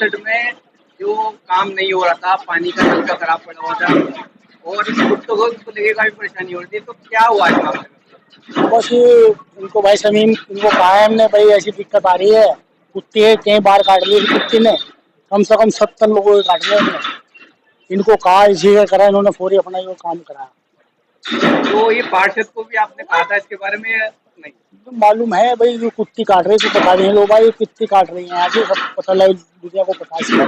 61 में जो काम नहीं हो रहा था, पानी का नलका खराब पड़ा हुआ था और कुत्तों को लेके काफी परेशानी हो रही थी, तो क्या हुआ इस मामले में? बस ये इनको भाई समीम इनको कहा है हमने भाई ऐसी दिक्कत आ रही है, कुत्ते कई बार काट लिए कुत्ते ने, कम से कम 70 लोगों को काट लिया हमने। इनको कहा इसी का करा, इन्होंने फौरी अपना ये काम कराया। तो ये पार्षद को भी आपने कहा था इसके बारे में या नहीं? तो मालूम है भाई, जो कुत्ती काट रहे तो बता दें लोग भाई कुत्ती काट रही है, आगे सब पता लगे, दुनिया को पता चला,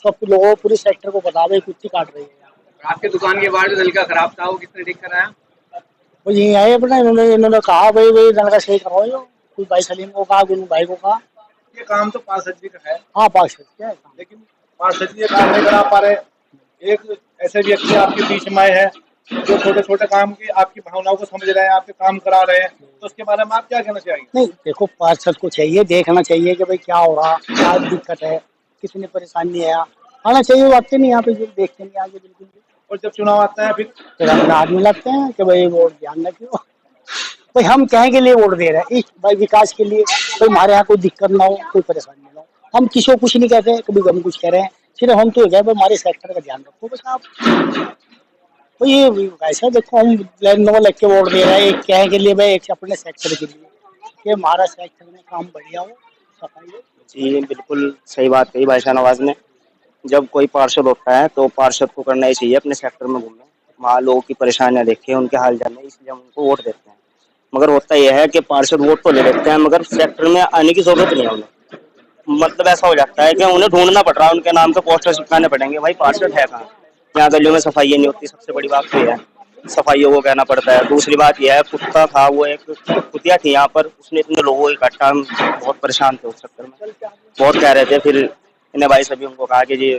सब लोगों पूरे सेक्टर को पता भाई कुत्ती काट रही है। आपके दुकान के बाहर जो नलका खराब था वो किसने ठीक कराया? वो यही आए अपना, इन्होंने कहा भाई भाई नलका सही करवाओ, जो कोई भाई सलीम को कहा, गुनू भाई को कहा। ये काम तो पार्षद जी का है। हाँ पार्षद क्या है, लेकिन पार्षद जी ये काम नहीं करा पा रहे। एक ऐसे व्यक्ति आपके बीच में है जो छोटे छोटे काम की आपकी भावनाओं को समझ रहे हैं, आपके काम करा रहे हैं, तो उसके बारे में आप क्या कहना चाहिए? नहीं देखो, पार्षद को चाहिए देखना चाहिए कि भाई क्या हो रहा, क्या दिक्कत है, कितनी परेशानी है, आना चाहिए। वो आते नहीं यहाँ पे, जो देखते नहीं आगे बिल्कुल भी। और जब चुनाव आता है फिर अपने आदमी लगते हैं कि भाई वोट ध्यान रखियो, भाई हम कहे के लिए वोट दे रहे हैं, भाई विकास के लिए, भाई हमारे यहाँ कोई दिक्कत ना हो, कोई परेशानी ना हो। हम किसी को कुछ नहीं कहते, कभी हम कुछ कह रहे हैं, सिर्फ हम तो ये भाई हमारे सेक्टर का ध्यान रखो बस आप। तो ये ऐसा देखो, हम नंबर लग के वोट दे रहे हैं एक कहे के लिए भाई, एक अपने सेक्टर के लिए कि हमारा सेक्टर में काम बढ़िया हो, सफाई हो। जी बिल्कुल सही बात कही भाई शाहनवाज ने। जब कोई पार्षद होता है तो पार्षद को करना ही चाहिए अपने सेक्टर में घूमे, वहाँ लोगों की परेशानियां देखे, उनके हाल जाने, इसलिए हम उनको वोट देते हैं। मगर होता यह है कि पार्षद वोट तो ले लेते हैं मगर सेक्टर में आने की जरूरत नहीं है उन्हें। मतलब ऐसा हो जाता है कि उन्हें ढूंढना पड़ रहा है, उनके नाम पे पोस्टर चिपकाने पड़ेंगे, भाई पार्षद है कहाँ। यहाँ गलियों में सफाई नहीं होती, सबसे बड़ी बात तो यह है, सफाइयों को कहना पड़ता है। दूसरी बात यह है, कुत्ता था वो, एक कुतिया थी यहाँ पर, उसने इतने लोगों को इकट्ठा, हम बहुत परेशान थे उस चक्कर में, बहुत कह रहे थे। फिर इन्हें भाई सभी उनको कहा कि जी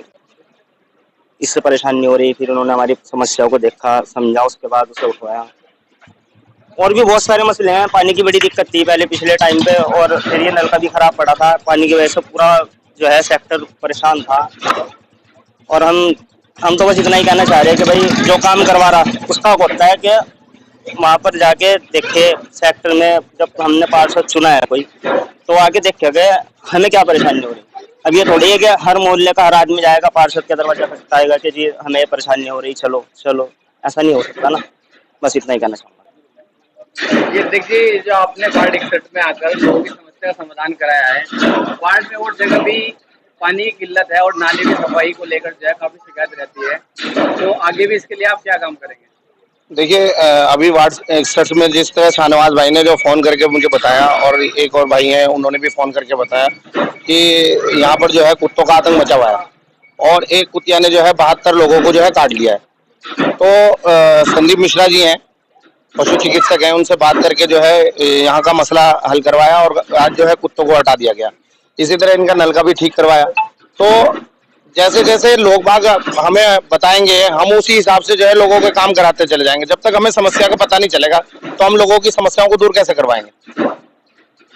इससे परेशान नहीं हो रही, फिर उन्होंने हमारी समस्याओं को देखा, समझा, उसके बाद उसे उठवाया। और भी बहुत सारे मसले हैं, पानी की बड़ी दिक्कत थी पहले पिछले टाइम पे, और फिर ये नलका भी खराब पड़ा था, पानी की वजह से पूरा जो है सेक्टर परेशान था। और हम तो बस इतना ही कहना चाह रहे हैं कि भाई जो काम करवा रहा उसका होता है कि वहाँ पर जाके देखे सेक्टर में, जब हमने पार्षद चुना है कोई तो आके देखे गए हमें क्या परेशानी हो रही। अब ये थोड़ी है कि हर मोहल्ले का हर आदमी जाएगा पार्षद के दरवाजा खटखटाएगा कि जी हमें परेशानी हो रही, चलो चलो, ऐसा नहीं हो सकता ना। बस इतना ही कहना चाहूँगा। ये देखिए, जो आपने वार्ड 61 में आकर लोगों की समस्या का समाधान कराया है, वार्ड में और जगह भी पानी की किल्लत है और नाले की सफाई को लेकर जो है काफी शिकायत रहती है, तो आगे भी इसके लिए आप क्या काम करेंगे? देखिए, अभी वार्ड 61 में जिस तरह शाहनवाज भाई ने जो फोन करके मुझे बताया, और एक और भाई हैं उन्होंने भी फोन करके बताया कि यहाँ पर जो है कुत्तों का आतंक मचा हुआ है और एक कुतिया ने जो है 72 लोगों को जो है काट लिया है। तो संदीप मिश्रा जी हैं, पशु चिकित्सक हैं, उनसे बात करके जो है यहाँ का मसला हल करवाया और आज जो है कुत्तों को हटा दिया गया। इसी तरह इनका नलका भी ठीक करवाया। तो जैसे जैसे लोग बाग हमें बताएंगे, हम उसी हिसाब से जो है लोगों के काम कराते चले जाएंगे। जब तक हमें समस्या का पता नहीं चलेगा तो हम लोगों की समस्याओं को दूर कैसे करवाएंगे।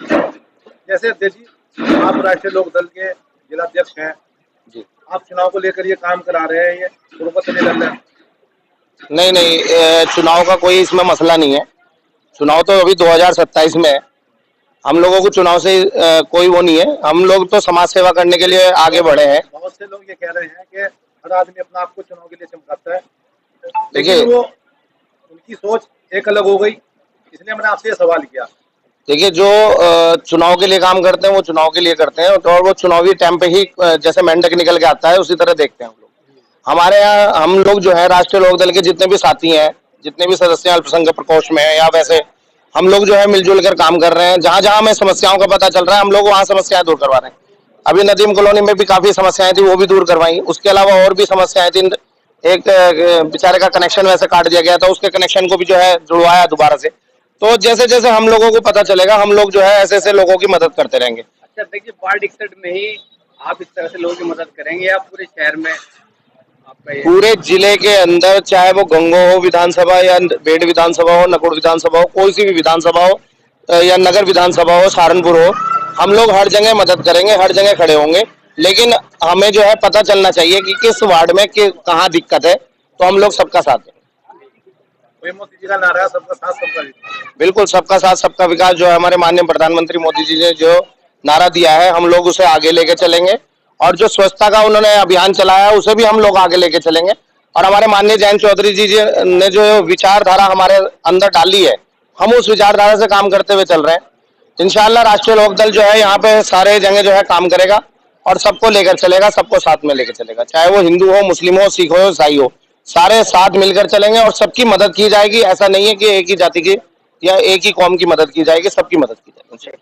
जैसे अध्यक्ष जी, आप राष्ट्रीय लोक दल के जिलाध्यक्ष हैं जी, आप चुनाव को लेकर ये काम करा रहे हैं, ये गुरुपत नहीं लग रहा है? नहीं, चुनाव का कोई इसमें मसला नहीं है। चुनाव तो अभी 2027 में है। हम लोगों को चुनाव से कोई वो नहीं है, हम लोग तो समाज सेवा करने के लिए आगे बढ़े हैं। बहुत से लोग ये कह रहे हैं कि हर आदमी अपना आप को चुनाव के लिए चमकाता है, लेकिन वो उनकी सोच एक अलग हो गई, इसलिए मैंने आपसे ये सवाल किया। देखिए, जो चुनाव के लिए काम करते हैं वो चुनाव के लिए करते हैं, और वो चुनावी टाइम पे ही जैसे मेंढक निकल के आता है उसी तरह देखते हैं हम लोग। हमारे यहाँ हम लोग जो है राष्ट्रीय लोक दल के जितने भी साथी हैं, जितने भी सदस्य अल्पसंख्यक प्रकोष्ठ में है या वैसे, हम लोग जो है मिलजुल कर काम कर रहे हैं। जहां जहां हमें समस्याओं का पता चल रहा है हम लोग वहां समस्याएं दूर करवा रहे हैं। अभी नदीम कॉलोनी में भी काफी समस्याएं थी, वो भी दूर करवाई। उसके अलावा और भी समस्याएं थी, एक बेचारे का कनेक्शन वैसे काट दिया गया था, उसके कनेक्शन को भी जो है जुड़वाया दोबारा से। तो जैसे जैसे हम लोगों को पता चलेगा हम लोग जो है ऐसे ऐसे लोगों की मदद करते रहेंगे। अच्छा देखिए, वार्ड 61 में ही आप इस तरह से लोगों की मदद करेंगे या पूरे शहर में? पूरे जिले के अंदर, चाहे वो गंगो हो विधानसभा या बेड विधानसभा हो, नकुड़ विधानसभा हो, कोई सी भी विधानसभा हो या नगर विधानसभा हो, सहारनपुर हो, हम लोग हर जगह मदद करेंगे, हर जगह खड़े होंगे। लेकिन हमें जो है पता चलना चाहिए कि किस वार्ड में कहाँ दिक्कत है, तो हम लोग सबका साथ दें। मोदी जी का नारा है सबका साथ सबका विकास। बिल्कुल, सबका साथ सबका विकास जो है हमारे माननीय प्रधानमंत्री मोदी जी ने जो नारा दिया है, हम लोग उसे आगे लेके चलेंगे और जो स्वच्छता का उन्होंने अभियान चलाया है उसे भी हम लोग आगे लेके चलेंगे। और हमारे माननीय जयंत चौधरी जी ने जो विचारधारा हमारे अंदर डाली है, हम उस विचारधारा से काम करते हुए चल रहे हैं। इंशाल्लाह राष्ट्रीय लोकदल जो है यहाँ पे सारे जगह जो है काम करेगा और सबको लेकर चलेगा, सबको साथ में लेकर चलेगा, चाहे वो हिंदू हो, मुस्लिम हो, सिख हो, ईसाई हो, सारे साथ मिलकर चलेंगे और सबकी मदद की जाएगी। ऐसा नहीं है कि एक ही जाति की या एक ही कौम की मदद की जाएगी, सबकी मदद की जाएगी।